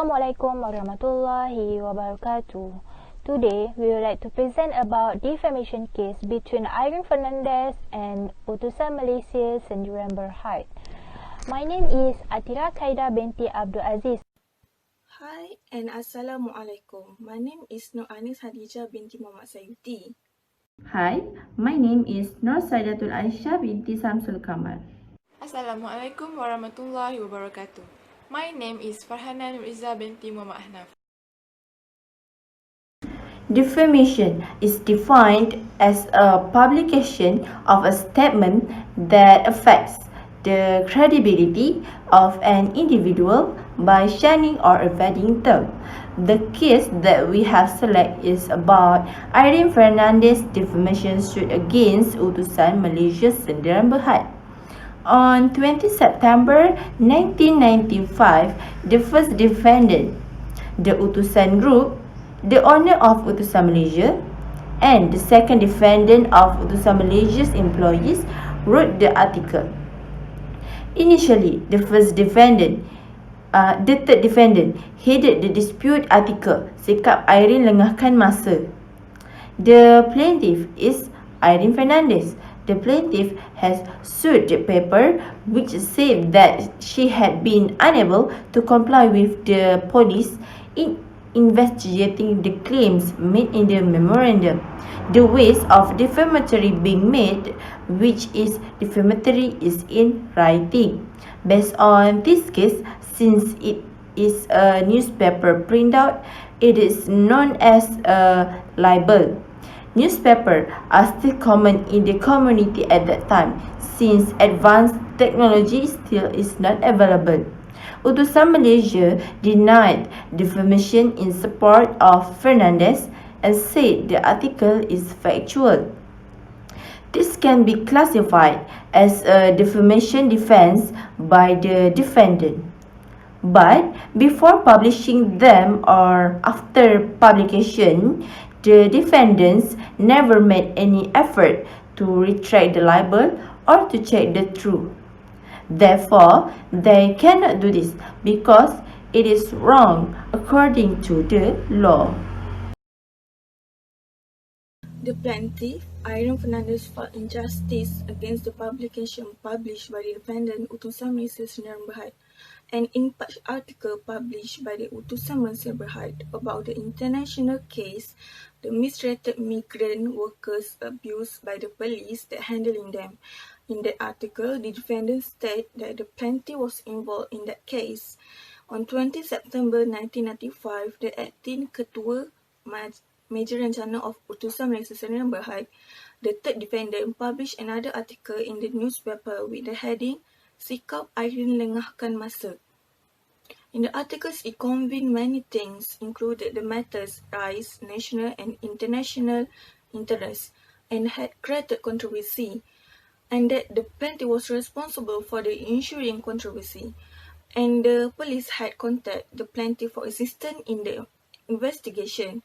Assalamualaikum warahmatullahi wabarakatuh. Today, we would like to present about defamation case between Irene Fernandez and Utusan Malaysia Sendirian Berhad. My name is Atira Khaida binti Abdul Aziz. Hi and Assalamualaikum. My name is Nur Anis Hadijah binti Muhammad Sayuti. Hi, my name is Nur Saidatul Aisyah binti Samsul Kamal. Assalamualaikum warahmatullahi wabarakatuh. My name is Fernandez binti Muhammad Hanaf. Defamation is defined as a publication of a statement that affects the credibility of an individual by shining or evading them. The case that we have selected is about Irene Fernandez defamation suit against Utusan Malaysia Sendirian Berhad. On 20 September 1995, the first defendant, the Utusan Group, the owner of Utusan Malaysia, and the second defendant of Utusan Malaysia's employees wrote the article. Initially, the third defendant headed the dispute article, Sikap Irene Lengahkan Masa. The plaintiff is Irene Fernandez. The plaintiff has sued the paper, which said that she had been unable to comply with the police in investigating the claims made in the memorandum. The ways of defamatory being made, which is defamatory, is in writing. Based on this case, since it is a newspaper printout, it is known as a libel. Newspapers are still common in the community at that time, since advanced technology still is not available. Utusan Malaysia denied defamation in support of Fernandez and said the article is factual. This can be classified as a defamation defense by the defendant. But before publishing them or after publication, the defendants never made any effort to retract the libel or to check the truth. Therefore, they cannot do this because it is wrong according to the law. The plaintiff, Irene Fernandez, filed injustice against the publication published by the defendant Utusan Malaysia Sendirian Berhad, an in-part article published by the Utusan Malaysia Berhad about the international case, the mistreated migrant workers abused by the police that handling them. In that article, the defendant stated that the plaintiff was involved in that case. On 20 September 1995, the acting Ketua Major Rencana of Utusan Malaysia Sendirian Berhad, the third defendant, published another article in the newspaper with the heading Sikap Irene Lengahkan Masa. In the articles, it convened many things, included the matters raised national and international interests, and had created controversy, and that the plaintiff was responsible for the ensuing controversy, and the police had contacted the plaintiff for assistance in the investigation,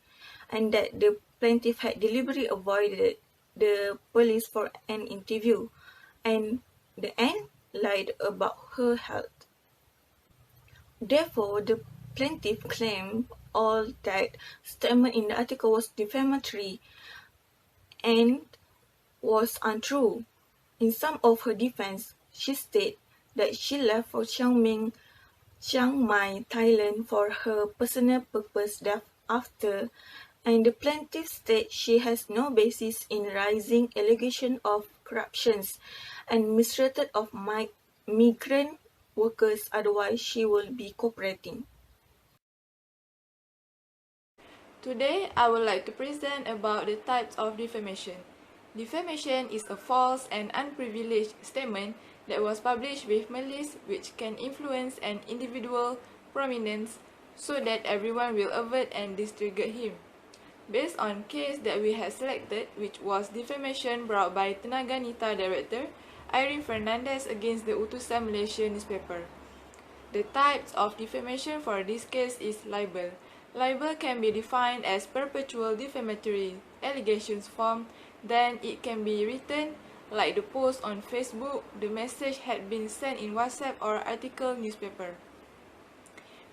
and that the plaintiff had deliberately avoided the police for an interview, and the end lied about her health. Therefore, the plaintiff claimed all that statement in the article was defamatory and was untrue. In some of her defense, she stated that she left for Chiang Mai, Thailand for her personal purpose thereafter, and the plaintiff stated she has no basis in raising allegations of corruptions and mistreatment of migrant workers, otherwise she will be cooperating. Today, I would like to present about the types of defamation. Defamation is a false and unprivileged statement that was published with malice which can influence an individual prominence so that everyone will avoid and disregard him. Based on case that we have selected, which was defamation brought by Tenaga Nita Director Irene Fernandez against the Utusan Malaysia newspaper. The types of defamation for this case is libel. Libel can be defined as perpetual defamatory allegations form, then it can be written like the post on Facebook, the message had been sent in WhatsApp or article newspaper.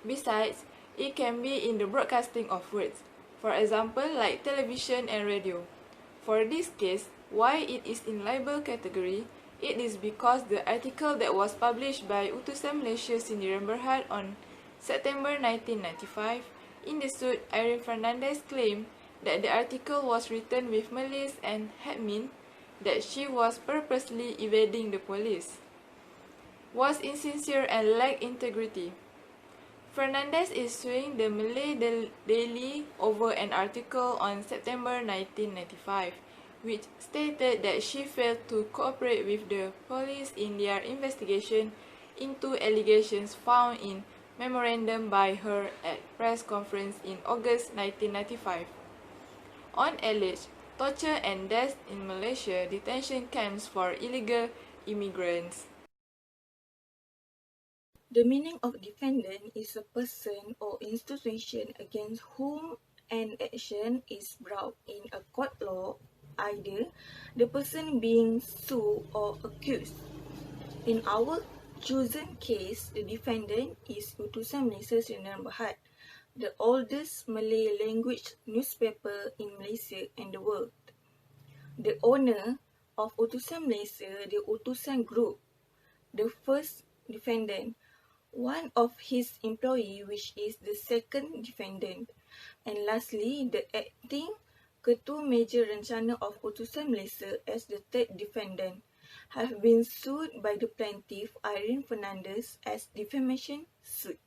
Besides, It can be in the broadcasting of words, for example like television and radio. For this case, why it is in libel category, it is because the article that was published by Utusan Malaysia Sdn Bhd on September 1995, in the suit, Irene Fernandez claimed that the article was written with malice and had meant that she was purposely evading the police, was insincere and lacked integrity. Fernandez is suing the Malay Daily over an article on September 1995, which stated that she failed to cooperate with the police in their investigation into allegations found in memorandum by her at press conference in August 1995 on alleged torture and death in Malaysia detention camps for illegal immigrants. The meaning of defendant is a person or institution against whom an action is brought in a court law, either the person being sued or accused. In our chosen case, the defendant is Utusan Malaysia Sdn Bhd, the oldest Malay language newspaper in Malaysia and the world. The owner of Utusan Malaysia, the Utusan Group, the first defendant, one of his employee, which is the second defendant, and lastly, the acting Ketua Meja Rencana of Utusan Malaysia as the third defendant, have been sued by the plaintiff Irene Fernandez as defamation suit.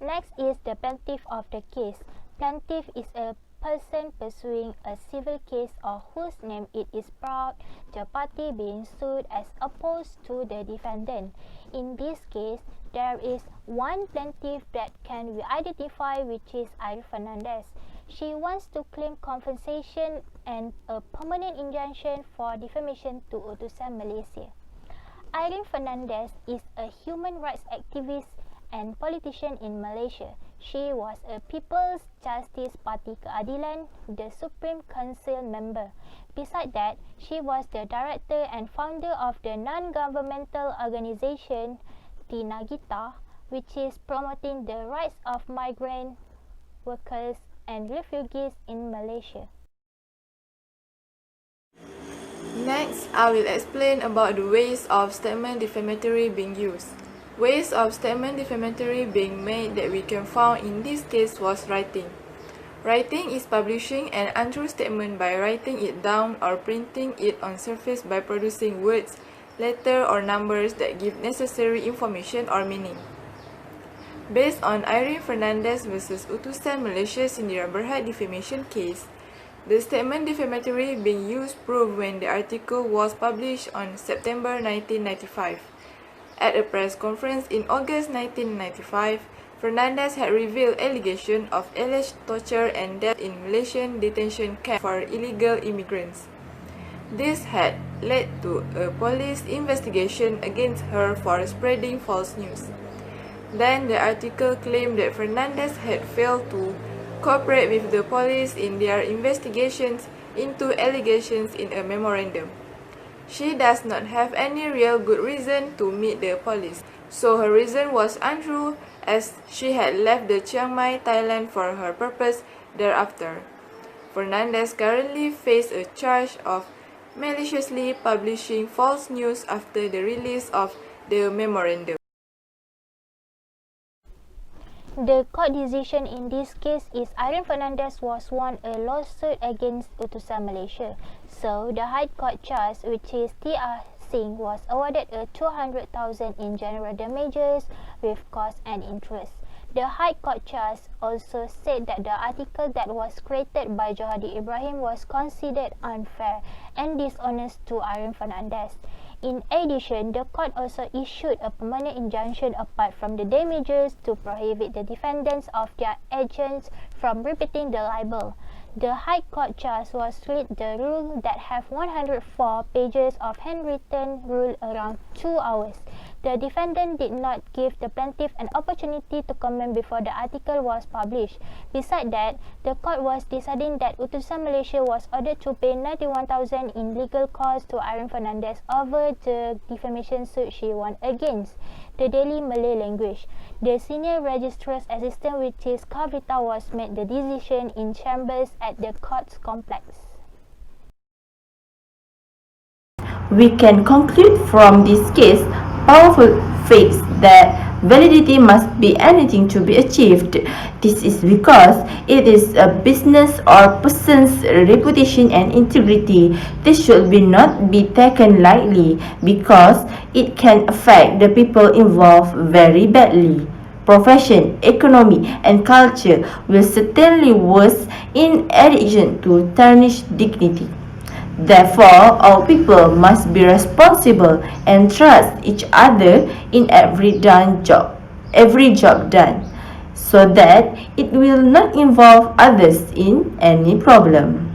Next is the plaintiff of the case. Plaintiff is a person pursuing a civil case or whose name it is brought, the party being sued as opposed to the defendant. In this case, there is one plaintiff that can be identified, which is Irene Fernandez. She wants to claim compensation and a permanent injunction for defamation to Utusan Malaysia. Irene Fernandez is a human rights activist and politician in Malaysia. She was a People's Justice Party Keadilan, the Supreme Council member. Besides that, she was the director and founder of the non-governmental organisation Tinagita, which is promoting the rights of migrant workers and refugees in Malaysia. Next, I will explain about the ways of statement defamatory being used. Ways of statement defamatory being made that we can found in this case was writing. Writing is publishing an untrue statement by writing it down or printing it on surface by producing words, letters or numbers that give necessary information or meaning. Based on Irene Fernandez vs. Utusan Malaysia Sdn Bhd defamation case, the statement defamatory being used proved when the article was published on September 1995. At a press conference in August 1995, Fernandez had revealed allegations of alleged torture and death in Malaysian detention camps for illegal immigrants. This had led to a police investigation against her for spreading false news. Then the article claimed that Fernandez had failed to cooperate with the police in their investigations into allegations in a memorandum. She does not have any real good reason to meet the police, so her reason was untrue as she had left the Chiang Mai, Thailand for her purpose thereafter. Fernandez currently faces a charge of maliciously publishing false news after the release of the memorandum. The court decision in this case is Irene Fernandez was won a lawsuit against Utusan Malaysia. So, the High Court judge, which is T.R. Singh, was awarded a 200,000 in general damages with cost and interest. The High Court judge also said that the article that was created by Johadi Ibrahim was considered unfair and dishonest to Irene Fernandez. In addition, the court also issued a permanent injunction apart from the damages to prohibit the defendants of their agents from repeating the libel. The High Court judge was read the rule that have 104 pages of handwritten rule around 2 hours. The defendant did not give the plaintiff an opportunity to comment before the article was published. Besides that, the court was deciding that Utusan Malaysia was ordered to pay 91,000 in legal costs to Irene Fernandez over the defamation suit she won against the Daily Malay Language. The senior registrar's assistant, which is Kavita, was made the decision in chambers at the court's complex. We can conclude from this case powerful facts that validity must be anything to be achieved. This is because it is a business or person's reputation and integrity. This should not be taken lightly because it can affect the people involved very badly. Profession, economy and culture will certainly worse in addition to tarnish dignity. Therefore, all people must be responsible and trust each other in every job done, so that it will not involve others in any problem.